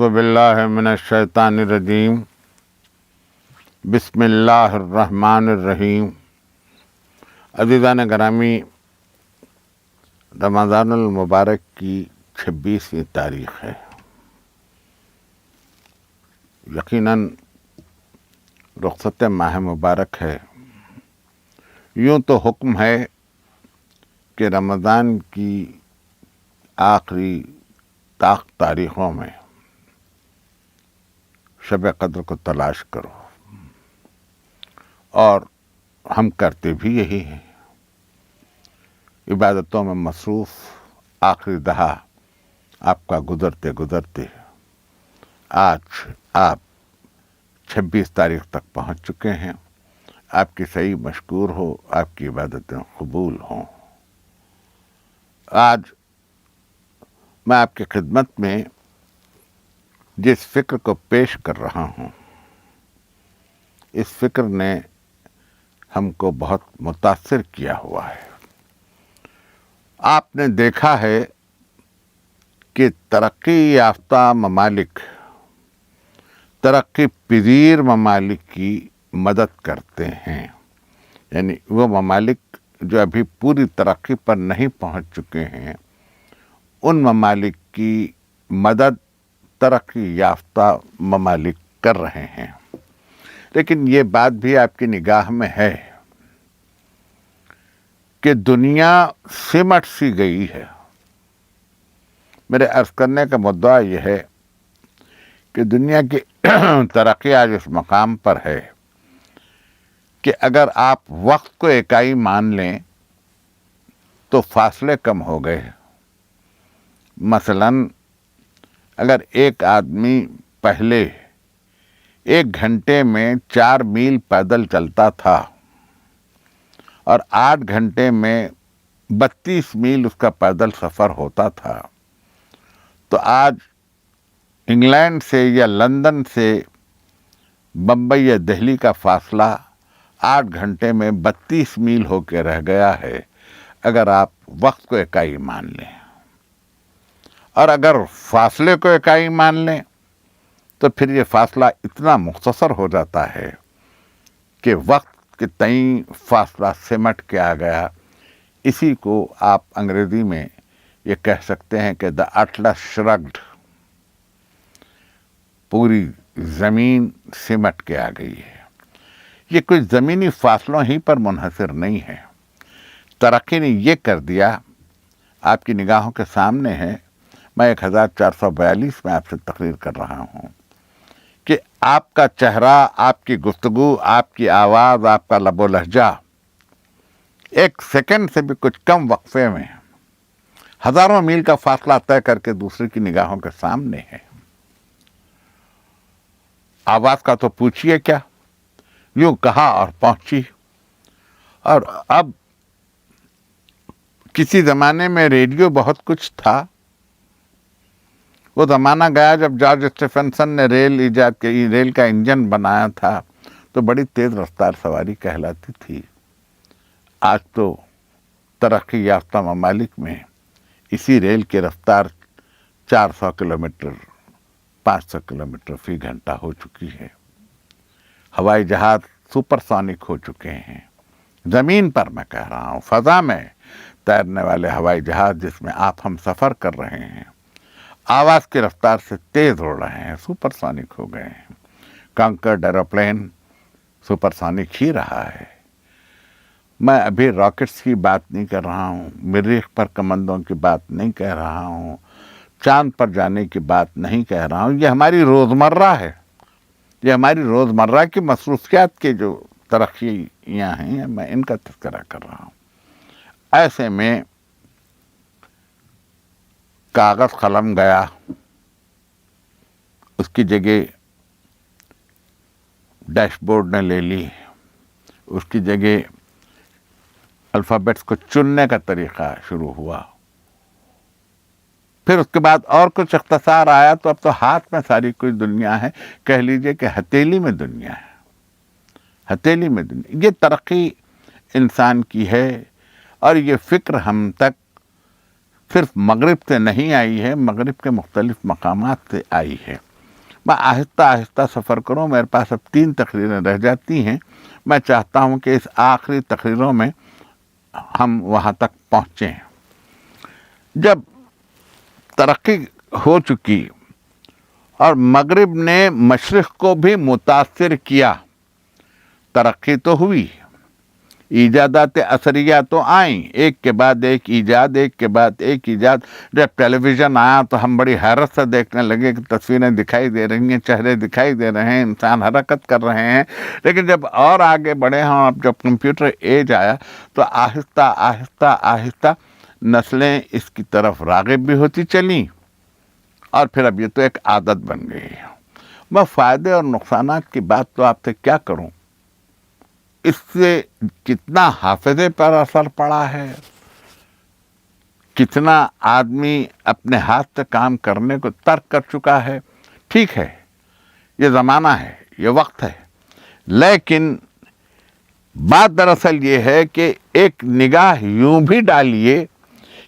اعوذ باللہ من الشیطان الرجیم بسم اللہ الرحمن الرحیم۔ عزیزان گرامی، رمضان المبارک کی 26ویں تاریخ ہے۔ یقیناً رخصت ماہ مبارک ہے۔ یوں تو حکم ہے کہ رمضان کی آخری تاریخوں میں شب قدر کو تلاش کرو، اور ہم کرتے بھی یہی ہیں۔ عبادتوں میں مصروف آخری دہا آپ کا گزرتے گزرتے آج آپ 26 تاریخ تک پہنچ چکے ہیں۔ آپ کی صحیح مشکور ہو، آپ کی عبادتیں قبول ہوں۔ آج میں آپ کی خدمت میں جس فکر کو پیش کر رہا ہوں، اس فکر نے ہم کو بہت متاثر کیا ہوا ہے۔ آپ نے دیکھا ہے کہ ترقی یافتہ ممالک ترقی پذیر ممالک کی مدد کرتے ہیں، یعنی وہ ممالک جو ابھی پوری ترقی پر نہیں پہنچ چکے ہیں، ان ممالک کی مدد ترقی یافتہ ممالک کر رہے ہیں۔ لیکن یہ بات بھی آپ کی نگاہ میں ہے کہ دنیا سمٹ سی گئی ہے۔ میرے عرض کرنے کا مدعا یہ ہے کہ دنیا کی ترقی آج اس مقام پر ہے کہ اگر آپ وقت کو اکائی مان لیں تو فاصلے کم ہو گئے۔ مثلاً اگر ایک آدمی پہلے 1 گھنٹے میں 4 میل پیدل چلتا تھا اور 8 گھنٹے میں 32 میل اس کا پیدل سفر ہوتا تھا، تو آج انگلینڈ سے یا لندن سے بمبئی یا دہلی کا فاصلہ 8 گھنٹے میں 32 میل ہو کے رہ گیا ہے، اگر آپ وقت کو اکائی مان لیں۔ اور اگر فاصلے کو اکائی مان لیں تو پھر یہ فاصلہ اتنا مختصر ہو جاتا ہے کہ وقت کے تئیں فاصلہ سمٹ کے آ گیا۔ اسی کو آپ انگریزی میں یہ کہہ سکتے ہیں کہ the atlas shrugged، پوری زمین سمٹ کے آ گئی ہے۔ یہ کچھ زمینی فاصلوں ہی پر منحصر نہیں ہے۔ ترقی نے یہ کر دیا، آپ کی نگاہوں کے سامنے ہے، میں 1442 میں آپ سے تقریر کر رہا ہوں کہ آپ کا چہرہ، آپ کی گفتگو، آپ کی آواز، آپ کا لب و لہجہ 1 سیکنڈ سے بھی کچھ کم وقفے میں ہزاروں میل کا فاصلہ طے کر کے دوسرے کی نگاہوں کے سامنے ہے۔ آواز کا تو پوچھئے کیا، یوں کہا اور پہنچی۔ اور اب کسی زمانے میں ریڈیو بہت کچھ تھا، وہ زمانہ گیا جب جارج اسٹیفنسن نے ریل کا انجن بنایا تھا تو بڑی تیز رفتار سواری کہلاتی تھی۔ آج تو ترقی یافتہ ممالک میں اسی ریل کی رفتار 400 کلومیٹر 500 کلومیٹر فی گھنٹہ ہو چکی ہے۔ ہوائی جہاز سپر سونک ہو چکے ہیں۔ زمین پر میں کہہ رہا ہوں، فضا میں تیرنے والے ہوائی جہاز جس میں آپ ہم سفر کر رہے ہیں، آواز کی رفتار سے تیز اڑ رہے ہیں، سپر سونک ہو گئے ہیں۔ کانکرڈ ایروپلین سپر سونک ہی رہا ہے۔ میں ابھی راکٹس کی بات نہیں کر رہا ہوں، مریخ پر کمندوں کی بات نہیں کہہ رہا ہوں، چاند پر جانے کی بات نہیں کہہ رہا ہوں۔ یہ ہماری روزمرہ ہے، یہ ہماری روزمرہ کی مصروفیات کے جو ترقیاں ہیں، میں ان کا تذکرہ کر رہا ہوں۔ ایسے میں کاغذ قلم گیا، اس کی جگہ ڈیش بورڈ نے لے لی، اس کی جگہ الفابیٹس کو چننے کا طریقہ شروع ہوا۔ پھر اس کے بعد اور کچھ اختصار آیا تو اب تو ہاتھ میں ساری کچھ دنیا ہے، کہہ لیجئے کہ ہتھیلی میں دنیا ہے، ہتھیلی میں دنیا۔ یہ ترقی انسان کی ہے، اور یہ فکر ہم تک صرف مغرب سے نہیں آئی ہے، مغرب کے مختلف مقامات سے آئی ہے۔ میں آہستہ آہستہ سفر کروں. میرے پاس اب 3 تقریریں رہ جاتی ہیں. میں چاہتا ہوں کہ اس آخری تقریروں میں ہم وہاں تک پہنچیں. جب ترقی ہو چکی اور مغرب نے مشرق کو بھی متاثر کیا، ترقی تو ہوئی، ایجادات اثریہ تو آئیں، ایک کے بعد ایک ایجاد، ایک کے بعد ایک ایجاد. جب ٹیلی ویژن آیا تو ہم بڑی حیرت سے دیکھنے لگے کہ تصویریں دکھائی دے رہی ہیں، چہرے دکھائی دے رہے ہیں، انسان حرکت کر رہے ہیں. لیکن جب اور آگے بڑھے ہم، اب جب کمپیوٹر ایج آیا تو آہستہ آہستہ آہستہ نسلیں اس کی طرف راغب بھی ہوتی چلیں، اور پھر اب یہ تو ایک عادت بن گئی. میں فائدے اور نقصانات کی بات تو آپ سے کیا کروں. اس سے کتنا حافظے پر اثر پڑا ہے، کتنا آدمی اپنے ہاتھ سے کام کرنے کو ترک کر چکا ہے. ٹھیک ہے، یہ زمانہ ہے، یہ وقت ہے، لیکن بات دراصل یہ ہے کہ ایک نگاہ یوں بھی ڈالیے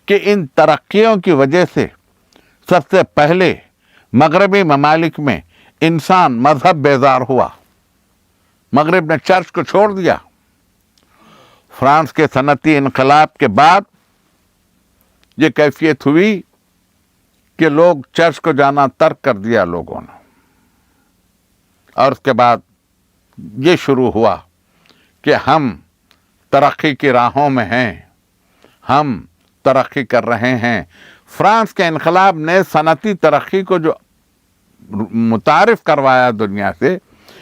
کہ ان ترقیوں کی وجہ سے سب سے پہلے مغربی ممالک میں انسان مذہب بیزار ہوا. مغرب نے چرچ کو چھوڑ دیا. فرانس کے صنعتی انقلاب کے بعد یہ کیفیت ہوئی کہ لوگ چرچ کو جانا ترک کر دیا لوگوں نے، اور اس کے بعد یہ شروع ہوا کہ ہم ترقی کی راہوں میں ہیں، ہم ترقی کر رہے ہیں. فرانس کے انقلاب نے صنعتی ترقی کو جو متعارف کروایا دنیا سے،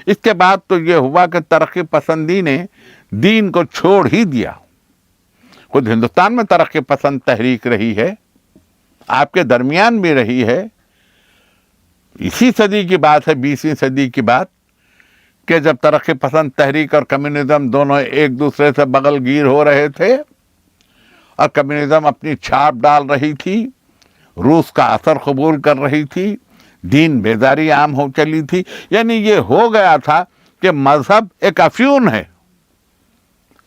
اس کے بعد تو یہ ہوا کہ ترقی پسندی نے دین کو چھوڑ ہی دیا. خود ہندوستان میں ترقی پسند تحریک رہی ہے، آپ کے درمیان بھی رہی ہے. اسی صدی کی بات ہے، 20ویں صدی کی بات، کہ جب ترقی پسند تحریک اور کمیونزم دونوں ایک دوسرے سے بغل گیر ہو رہے تھے اور کمیونزم اپنی چھاپ ڈال رہی تھی، روس کا اثر قبول کر رہی تھی، دین بیداری عام ہو چلی تھی. یعنی یہ ہو گیا تھا کہ مذہب ایک افیون ہے،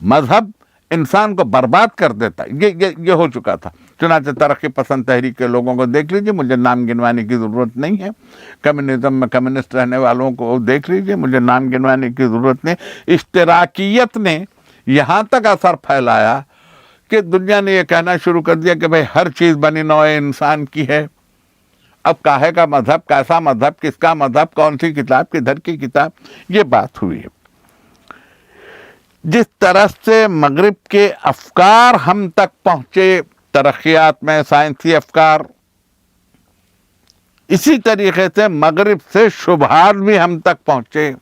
مذہب انسان کو برباد کر دیتا. یہ ہو چکا تھا. چنانچہ ترقی پسند تحریک کے لوگوں کو دیکھ لیجئے، مجھے نام گنوانے کی ضرورت نہیں ہے. کمیونزم میں کمیونسٹ رہنے والوں کو دیکھ لیجئے، مجھے نام گنوانے کی ضرورت نہیں. اشتراکیت نے یہاں تک اثر پھیلایا کہ دنیا نے یہ کہنا شروع کر دیا کہ بھئی ہر چیز بنی نوع انسان کی ہے. اب کاہے کا مذہب، کیسا مذہب، کس کا مذہب، کون سی کتاب، کدھر کی کتاب، یہ بات ہوئی ہے. جس طرح سے مغرب کے افکار ہم تک پہنچے ترقیات میں، سائنسی افکار، اسی طریقے سے مغرب سے شبہات بھی ہم تک پہنچے.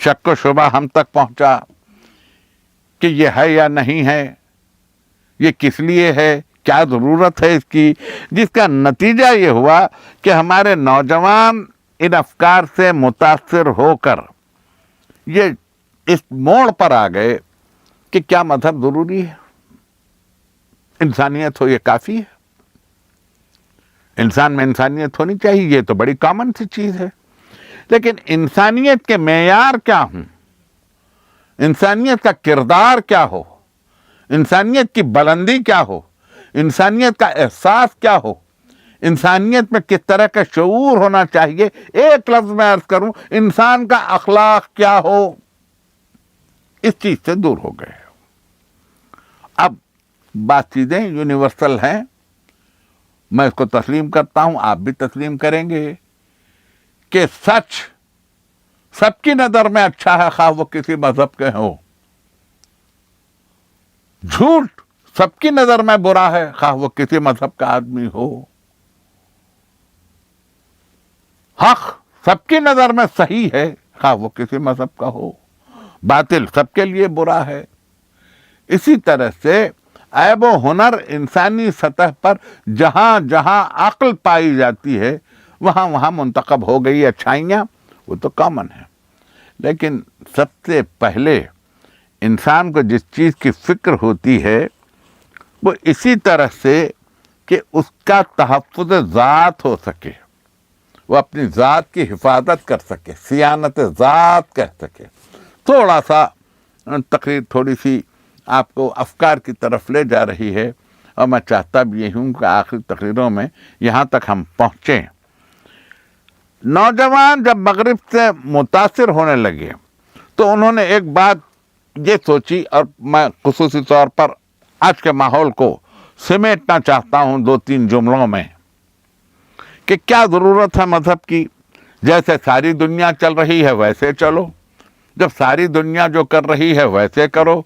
شک و شبہ ہم تک پہنچا کہ یہ ہے یا نہیں ہے، یہ کس لیے ہے، کیا ضرورت ہے اس کی. جس کا نتیجہ یہ ہوا کہ ہمارے نوجوان ان افکار سے متاثر ہو کر یہ اس موڑ پر آ گئے کہ کیا مذہب ضروری ہے، انسانیت ہو یہ کافی ہے، انسان میں انسانیت ہونی چاہیے، یہ تو بڑی کامن سی چیز ہے. لیکن انسانیت کے معیار کیا ہوں، انسانیت کا کردار کیا ہو، انسانیت کی بلندی کیا ہو، انسانیت کا احساس کیا ہو، انسانیت میں کس طرح کا شعور ہونا چاہیے، ایک لفظ میں عرض کروں، انسان کا اخلاق کیا ہو، اس چیز سے دور ہو گئے. اب بات چیزیں یونیورسل ہیں، میں اس کو تسلیم کرتا ہوں، آپ بھی تسلیم کریں گے کہ سچ سب کی نظر میں اچھا ہے، خواہ وہ کسی مذہب کے ہو. جھوٹ سب کی نظر میں برا ہے، خواہ وہ کسی مذہب کا آدمی ہو. حق سب کی نظر میں صحیح ہے، خواہ وہ کسی مذہب کا ہو. باطل سب کے لیے برا ہے. اسی طرح سے عیب و ہنر انسانی سطح پر جہاں جہاں عقل پائی جاتی ہے وہاں وہاں منتخب ہو گئی اچھائیاں، وہ تو کامن ہے. لیکن سب سے پہلے انسان کو جس چیز کی فکر ہوتی ہے وہ اسی طرح سے کہ اس کا تحفظ ذات ہو سکے، وہ اپنی ذات کی حفاظت کر سکے، صیانت ذات کہہ سکے. تھوڑا سا تقریر تھوڑی سی آپ کو افکار کی طرف لے جا رہی ہے، اور میں چاہتا بھی یہی ہوں کہ آخری تقریروں میں یہاں تک ہم پہنچیں. نوجوان جب مغرب سے متاثر ہونے لگے تو انہوں نے ایک بات یہ سوچی، اور میں خصوصی طور پر آج کے ماحول کو سمیٹنا چاہتا ہوں 2-3 جملوں میں، کہ کیا ضرورت ہے مذہب کی؟ جیسے ساری دنیا چل رہی ہے ویسے چلو، جب ساری دنیا جو کر رہی ہے ویسے کرو،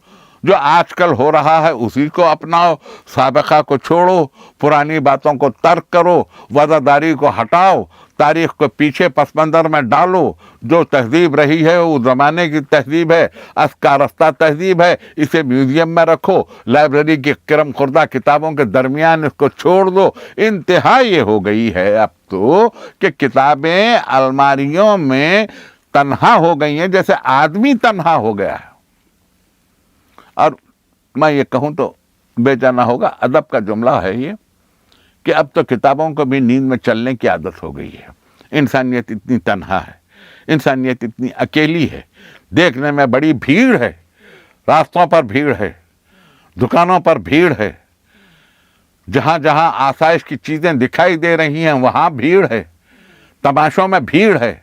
جو آج کل ہو رہا ہے اسی کو اپناؤ، سابقہ کو چھوڑو، پرانی باتوں کو ترک کرو، وزاداری کو ہٹاؤ، تاریخ کو پیچھے پس منظر میں ڈالو، جو تہذیب رہی ہے وہ زمانے کی تہذیب ہے، اسکارستہ تہذیب ہے، اسے میوزیم میں رکھو، لائبریری کی کرم خوردہ کتابوں کے درمیان اس کو چھوڑ دو۔ انتہا یہ ہو گئی ہے اب تو کہ کتابیں الماریوں میں تنہا ہو گئی ہیں، جیسے آدمی تنہا ہو گیا ہے۔ اور میں یہ کہوں تو بے جانا ہوگا، ادب کا جملہ ہے یہ، کہ اب تو کتابوں کو بھی نیند میں چلنے کی عادت ہو گئی ہے۔ انسانیت اتنی تنہا ہے، انسانیت اتنی اکیلی ہے، دیکھنے میں بڑی بھیڑ ہے، راستوں پر بھیڑ ہے، دکانوں پر بھیڑ ہے، جہاں جہاں آسائش کی چیزیں دکھائی دے رہی ہیں وہاں بھیڑ ہے، تماشوں میں بھیڑ ہے،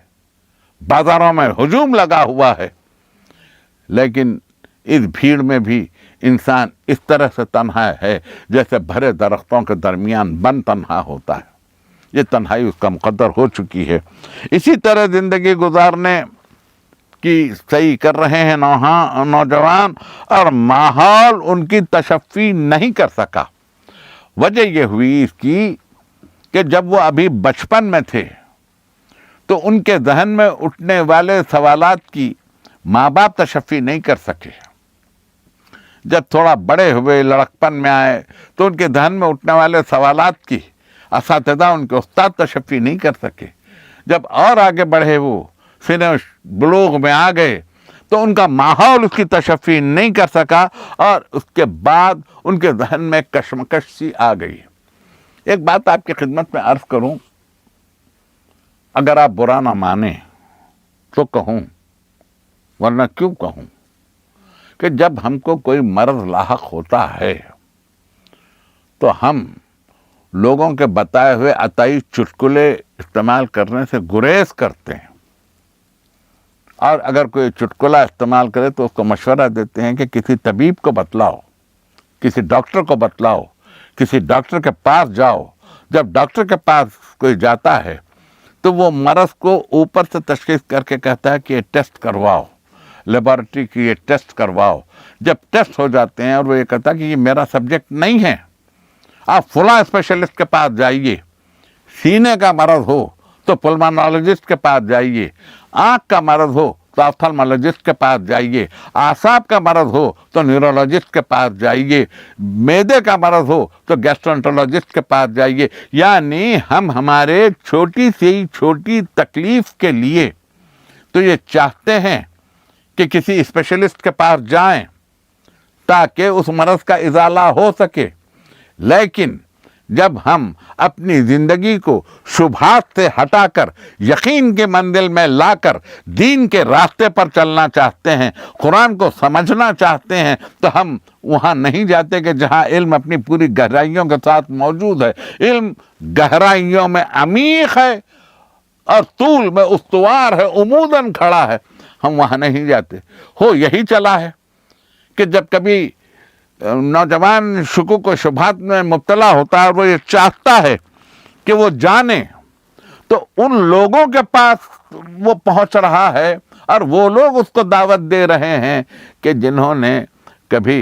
بازاروں میں ہجوم لگا ہوا ہے، لیکن اس بھیڑ میں بھی انسان اس طرح سے تنہا ہے جیسے بھرے درختوں کے درمیان بن تنہا ہوتا ہے۔ یہ تنہائی اس کا مقدر ہو چکی ہے۔ اسی طرح زندگی گزارنے کی صحیح کر رہے ہیں نوجوان، اور ماحول ان کی تشفی نہیں کر سکا۔ وجہ یہ ہوئی اس کی کہ جب وہ ابھی بچپن میں تھے تو ان کے ذہن میں اٹھنے والے سوالات کی ماں باپ تشفی نہیں کر سکے۔ جب تھوڑا بڑے ہوئے، لڑکپن میں آئے، تو ان کے ذہن میں اٹھنے والے سوالات کی اساتذہ، ان کے استاد تشفی نہیں کر سکے۔ جب اور آگے بڑھے، وہ سن بلوغ میں آ گئے، تو ان کا ماحول اس کی تشفی نہیں کر سکا، اور اس کے بعد ان کے ذہن میں کشمکش سی آ گئی۔ ایک بات آپ کی خدمت میں عرض کروں، اگر آپ برا نہ مانیں تو کہوں، ورنہ کیوں کہوں، کہ جب ہم کو کوئی مرض لاحق ہوتا ہے تو ہم لوگوں کے بتائے ہوئے عطائی چٹکلے استعمال کرنے سے گریز کرتے ہیں، اور اگر کوئی چٹکلا استعمال کرے تو اس کو مشورہ دیتے ہیں کہ کسی طبیب کو بتلاؤ، کسی ڈاکٹر کو بتلاؤ، کسی ڈاکٹر کے پاس جاؤ۔ جب ڈاکٹر کے پاس کوئی جاتا ہے تو وہ مرض کو اوپر سے تشخیص کر کے کہتا ہے کہ یہ ٹیسٹ کرواؤ، لیبارٹری کی یہ ٹیسٹ کرواؤ۔ جب ٹیسٹ ہو جاتے ہیں اور وہ یہ کہتا ہے کہ یہ میرا سبجیکٹ نہیں ہے، آپ فلاں اسپیشلسٹ کے پاس جائیے، سینے کا مرض ہو تو پلمونالوجسٹ کے پاس جائیے، آنکھ کا مرض ہو تو آپتھالمولوجسٹ کے پاس جائیے، اعصاب کا مرض ہو تو نیورولوجسٹ کے پاس جائیے، معدے کا مرض ہو تو گیسٹرونٹولوجسٹ کے پاس جائیے۔ یعنی ہم ہمارے چھوٹی سے چھوٹی تکلیف کے لیے تو یہ چاہتے ہیں کہ کسی اسپیشلسٹ کے پاس جائیں تاکہ اس مرض کا ازالہ ہو سکے، لیکن جب ہم اپنی زندگی کو شبہات سے ہٹا کر یقین کی منزل میں لا کر دین کے راستے پر چلنا چاہتے ہیں، قرآن کو سمجھنا چاہتے ہیں، تو ہم وہاں نہیں جاتے کہ جہاں علم اپنی پوری گہرائیوں کے ساتھ موجود ہے۔ علم گہرائیوں میں عمیق ہے اور طول میں استوار ہے، عموداً کھڑا ہے، ہم وہاں نہیں جاتے۔ ہو یہی چلا ہے کہ جب کبھی نوجوان شکوک و شبہات میں مبتلا ہوتا ہے اور وہ یہ چاہتا ہے کہ وہ جانے، تو ان لوگوں کے پاس وہ پہنچ رہا ہے اور وہ لوگ اس کو دعوت دے رہے ہیں کہ جنہوں نے کبھی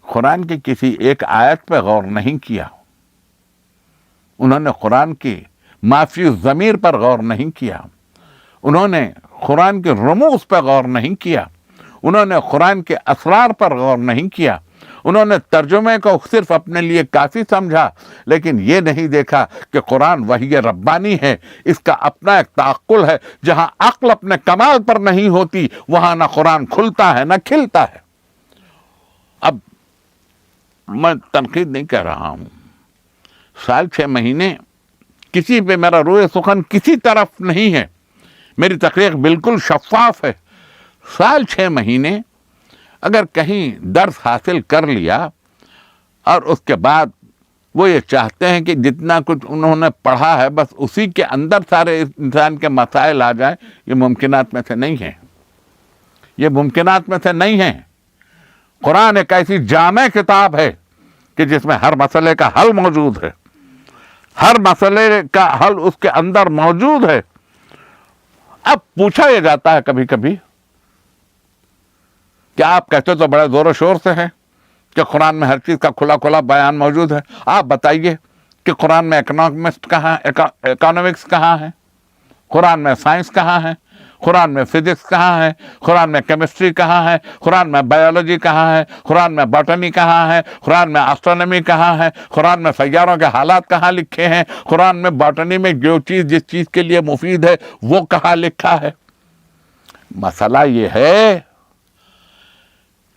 قرآن کی کسی ایک آیت پہ غور نہیں کیا، انہوں نے قرآن کی معافی الضمیر پر غور نہیں کیا، انہوں نے قرآن کے رموز پر غور نہیں کیا، انہوں نے قرآن کے اسرار پر غور نہیں کیا، انہوں نے ترجمے کو صرف اپنے لیے کافی سمجھا، لیکن یہ نہیں دیکھا کہ قرآن وحی ربانی ہے، اس کا اپنا ایک تعقل ہے۔ جہاں عقل اپنے کمال پر نہیں ہوتی وہاں نہ قرآن کھلتا ہے نہ کھلتا ہے۔ اب میں تنقید نہیں کہہ رہا ہوں، 6 مہینے کسی پہ میرا روئے سخن کسی طرف نہیں ہے، میری تقریر بالکل شفاف ہے۔ 6 مہینے اگر کہیں درس حاصل کر لیا اور اس کے بعد وہ یہ چاہتے ہیں کہ جتنا کچھ انہوں نے پڑھا ہے بس اسی کے اندر سارے انسان کے مسائل آ جائیں. یہ ممکنات میں سے نہیں ہیں. یہ ممکنات میں سے نہیں ہیں. قرآن ایک ایسی جامع کتاب ہے کہ جس میں ہر مسئلے کا حل موجود ہے. ہر مسئلے کا حل اس کے اندر موجود ہے. اب پوچھا یہ جاتا ہے کبھی کبھی کہ آپ کہتے تو بڑے زور و شور سے ہیں کہ قرآن میں ہر چیز کا کھلا کھلا بیان موجود ہے. آپ بتائیے کہ قرآن میں اکنامکس کہاں ہے؟ قرآن میں سائنس کہاں ہے؟ قرآن میں فزکس کہاں ہے؟ قرآن میں کیمسٹری کہاں ہے؟ قرآن میں بایولوجی کہاں ہے؟ قرآن میں باٹنی کہاں ہے؟ قرآن میں اسٹرونومی کہاں ہے؟ قرآن میں سیاروں کے حالات کہاں لکھے ہیں؟ قرآن میں باٹنی میں جو چیز جس چیز کے لیے مفید ہے وہ کہاں لکھا ہے؟ مسئلہ یہ ہے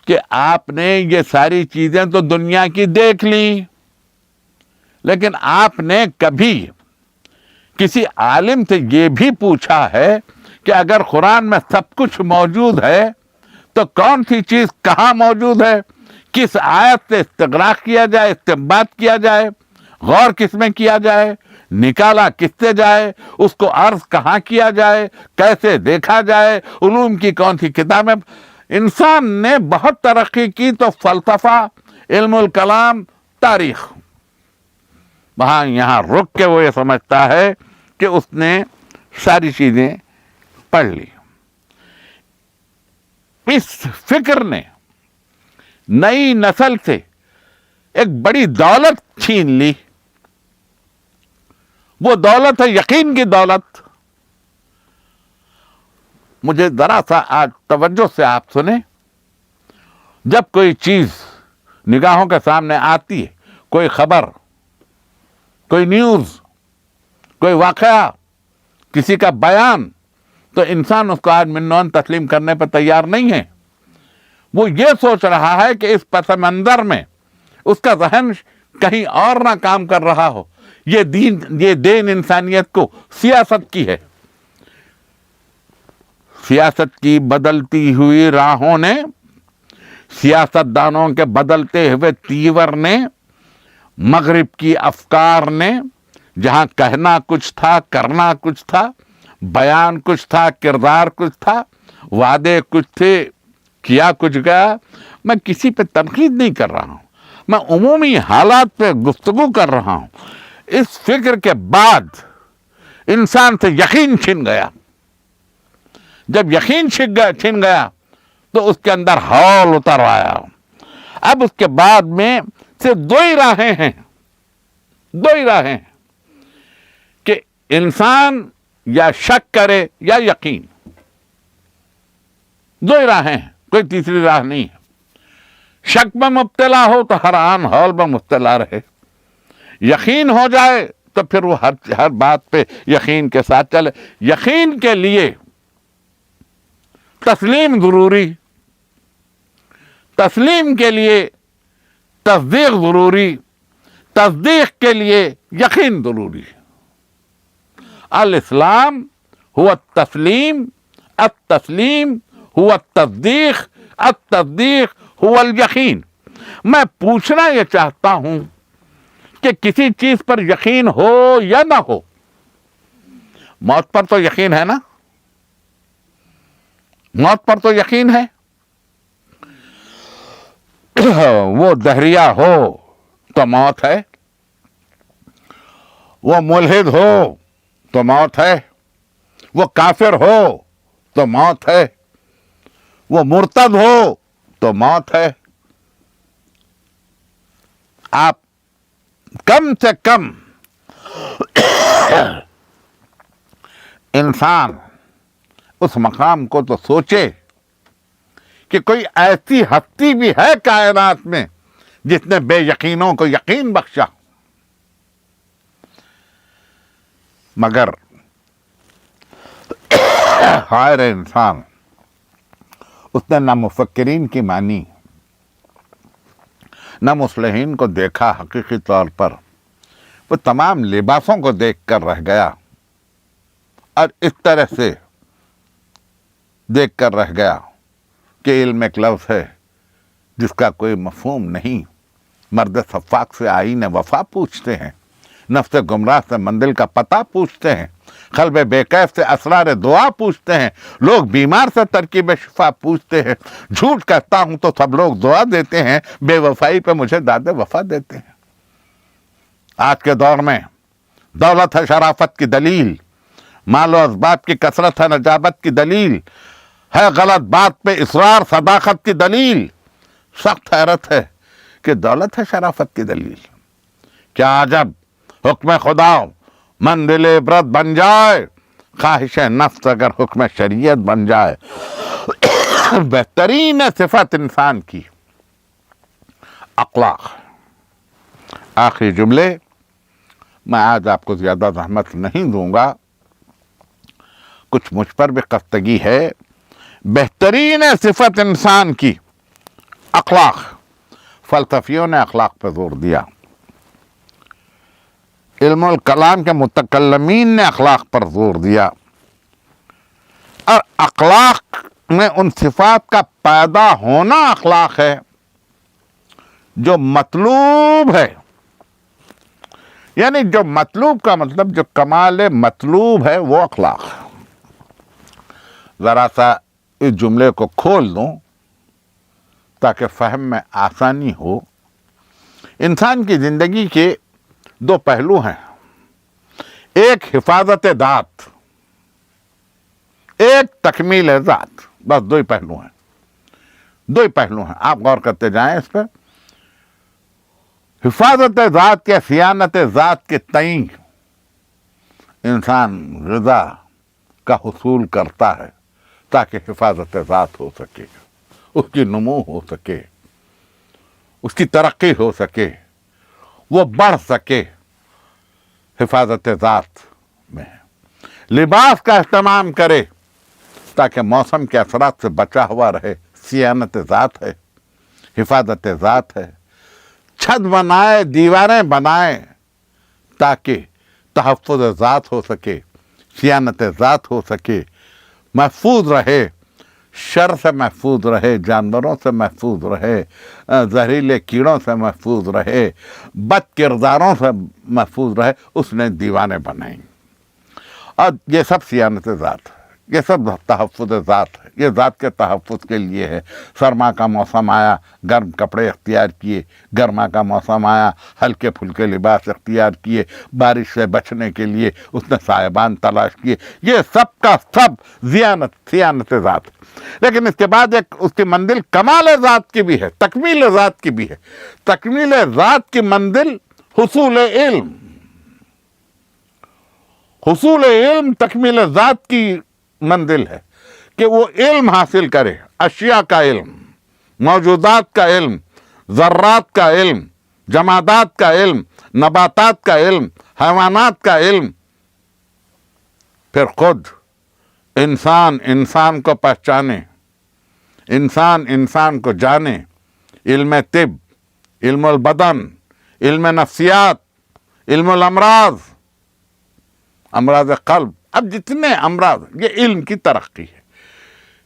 کہ آپ نے یہ ساری چیزیں تو دنیا کی دیکھ لی، لیکن آپ نے کبھی کسی عالم سے یہ بھی پوچھا ہے کہ اگر قرآن میں سب کچھ موجود ہے تو کون سی چیز کہاں موجود ہے؟ کس آیت سے استغراق کیا جائے، استنباط کیا جائے، غور کس میں کیا جائے، نکالا کس سے جائے، اس کو عرض کہاں کیا جائے، کیسے دیکھا جائے، علوم کی کون سی کتابیں. انسان نے بہت ترقی کی تو فلسفہ، علم الکلام، تاریخ، وہاں یہاں رک کے وہ یہ سمجھتا ہے کہ اس نے ساری چیزیں پڑھ لی. اس فکر نے نئی نسل سے ایک بڑی دولت چھین لی. وہ دولت ہے یقین کی دولت. مجھے ذرا سا آج توجہ سے آپ سنیں. جب کوئی چیز نگاہوں کے سامنے آتی ہے، کوئی خبر، کوئی نیوز، کوئی واقعہ، کسی کا بیان، تو انسان اس کو آج منون تسلیم کرنے پر تیار نہیں ہے. وہ یہ سوچ رہا ہے کہ اس پس منظر میں اس کا ذہن کہیں اور نہ کام کر رہا ہو. یہ دین انسانیت کو سیاست کی ہے. سیاست کی بدلتی ہوئی راہوں نے، سیاست دانوں کے بدلتے ہوئے تیور نے، مغرب کی افکار نے، جہاں کہنا کچھ تھا، کرنا کچھ تھا، بیان کچھ تھا، کردار کچھ تھا، وعدے کچھ تھے، کیا کچھ گیا. میں کسی پہ تنقید نہیں کر رہا ہوں، میں عمومی حالات پہ گفتگو کر رہا ہوں. اس فکر کے بعد انسان سے یقین چھن گیا. جب یقین چھن گیا تو اس کے اندر ہول اتر آیا. اب اس کے بعد میں صرف دو ہی راہیں ہیں کہ انسان یا شک کرے یا یقین. دو ہی راہیں ہیں، کوئی تیسری راہ نہیں ہے. شک میں مبتلا ہو تو ہر آن ہول میں مبتلا رہے. یقین ہو جائے تو پھر وہ ہر بات پہ یقین کے ساتھ چلے. یقین کے لیے تسلیم ضروری، تسلیم کے لیے تصدیق ضروری، تصدیق کے لیے یقین ضروری. الاسلام هو التسلیم، التسلیم هو التصدیق، التصدیق هو الیقین. میں پوچھنا یہ چاہتا ہوں کہ کسی چیز پر یقین ہو یا نہ ہو، موت پر تو یقین ہے نا؟ موت پر تو یقین ہے. وہ دہریہ ہو تو موت ہے، وہ ملحد ہو تو موت ہے، وہ کافر ہو تو موت ہے، وہ مرتد ہو تو موت ہے. آپ کم سے کم انسان اس مقام کو تو سوچے کہ کوئی ایسی ہستی بھی ہے کائنات میں جس نے بے یقینوں کو یقین بخشا. مگر خیر انسان، اس نے نہ مفکرین کی مانی، نہ مصلحین کو دیکھا حقیقی طور پر. وہ تمام لباسوں کو دیکھ کر رہ گیا اور اس طرح سے دیکھ کر رہ گیا کہ علم ایک لفظ ہے جس کا کوئی مفہوم نہیں. مرد صفاق سے آئین وفا پوچھتے ہیں، نفس گمراہ سے منزل کا پتہ پوچھتے ہیں، قلب بے کیف سے اسرار دعا پوچھتے ہیں، لوگ بیمار سے ترکیب شفا پوچھتے ہیں، جھوٹ کہتا ہوں تو سب لوگ دعا دیتے ہیں، بے وفائی پہ مجھے داد وفا دیتے ہیں۔ آج کے دور میں دولت ہے شرافت کی دلیل، مال و اسباب کی کثرت ہے نجابت کی دلیل، ہے غلط بات پہ اصرار صداقت کی دلیل۔ سخت حیرت ہے کہ دولت ہے شرافت کی دلیل، کیا عجب حکم خدا منزل عبرت بن جائے، خواہش نفس اگر حکم شریعت بن جائے۔ بہترین صفت انسان کی اخلاق۔ آخری جملے میں آج آپ کو زیادہ زحمت نہیں دوں گا، کچھ مجھ پر بھی خستگی ہے۔ بہترین صفت انسان کی اخلاق۔ فلسفیوں نے اخلاق پہ زور دیا، علم الکلام کے متکلمین نے اخلاق پر زور دیا، اور اخلاق میں ان صفات کا پیدا ہونا اخلاق ہے جو مطلوب ہے، یعنی جو مطلوب کا مطلب جو کمال مطلوب ہے وہ اخلاق ہے۔ ذرا سا اس جملے کو کھول دوں تاکہ فہم میں آسانی ہو۔ انسان کی زندگی کے دو پہلو ہیں، ایک حفاظت ذات، ایک تکمیل ذات، بس دو ہی پہلو ہیں، دو ہی پہلو ہیں، آپ غور کرتے جائیں اس پہ۔ حفاظت ذات یا صیانت ذات کے تئیں انسان غذا کا حصول کرتا ہے تاکہ حفاظت ذات ہو سکے، اس کی نمو ہو سکے، اس کی ترقی ہو سکے، وہ بڑھ سکے۔ حفاظت ذات میں لباس کا اہتمام کرے تاکہ موسم کے اثرات سے بچا ہوا رہے، صیانت ذات ہے، حفاظت ذات ہے۔ چھت بنائے، دیواریں بنائے تاکہ تحفظ ذات ہو سکے، صیانت ذات ہو سکے، محفوظ رہے، شر سے محفوظ رہے، جانوروں سے محفوظ رہے، زہریلے کیڑوں سے محفوظ رہے، بد کرداروں سے محفوظ رہے، اس نے دیواریں بنائیں۔ اور یہ سب صیانت ذات ہے، یہ سب تحفظ ذات ہے، یہ ذات کے تحفظ کے لیے ہے۔ سرما کا موسم آیا، گرم کپڑے اختیار کیے، گرما کا موسم آیا، ہلکے پھلکے لباس اختیار کیے، بارش سے بچنے کے لیے اس نے سائبان تلاش کیے۔ یہ سب کا سب صیانت ذات۔ لیکن اس کے بعد ایک اس کی منزل کمال ذات کی بھی ہے، تکمیل ذات کی بھی ہے۔ تکمیل ذات کی منزل حصول علم، حصول علم تکمیل ذات کی منزل ہے کہ وہ علم حاصل کرے، اشیاء کا علم، موجودات کا علم، ذرات کا علم، جمادات کا علم، نباتات کا علم، حیوانات کا علم، پھر خود انسان کو پہچانے، انسان کو جانے۔ علم طب، علم البدن، علم نفسیات، علم الامراض، امراض قلب، اب جتنے امراض، یہ علم کی ترقی ہے۔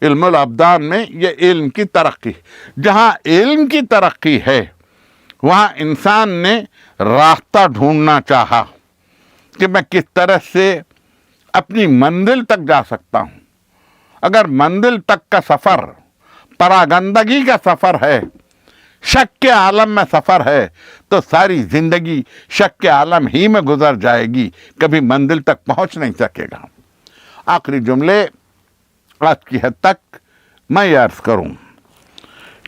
علم الابدان میں یہ علم کی ترقی ہے۔ جہاں علم کی ترقی ہے وہاں انسان نے راستہ ڈھونڈنا چاہا کہ میں کس طرح سے اپنی منزل تک جا سکتا ہوں۔ اگر منزل تک کا سفر پراگندگی کا سفر ہے، شک کے عالم میں سفر ہے، تو ساری زندگی شک کے عالم ہی میں گزر جائے گی، کبھی منزل تک پہنچ نہیں سکے گا۔ آخری جملے آج کی حد تک میں یہ عرض کروں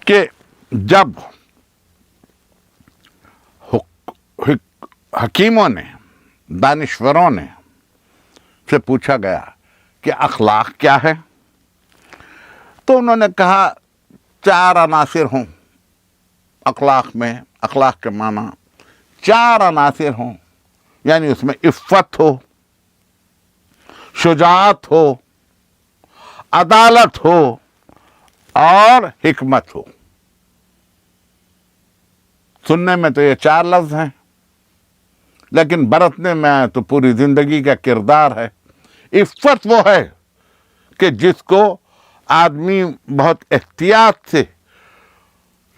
کہ جب حکیموں نے، دانشوروں نے سے پوچھا گیا کہ اخلاق کیا ہے، تو انہوں نے کہا 4 عناصر ہوں اخلاق میں۔ اخلاق کے معنی 4 عناصر ہوں، یعنی اس میں عفت ہو، شجاعت ہو، عدالت ہو اور حکمت ہو۔ سننے میں تو یہ 4 لفظ ہیں، لیکن برتنے میں آئے تو پوری زندگی کا کردار ہے۔ عفت وہ ہے کہ جس کو آدمی بہت احتیاط سے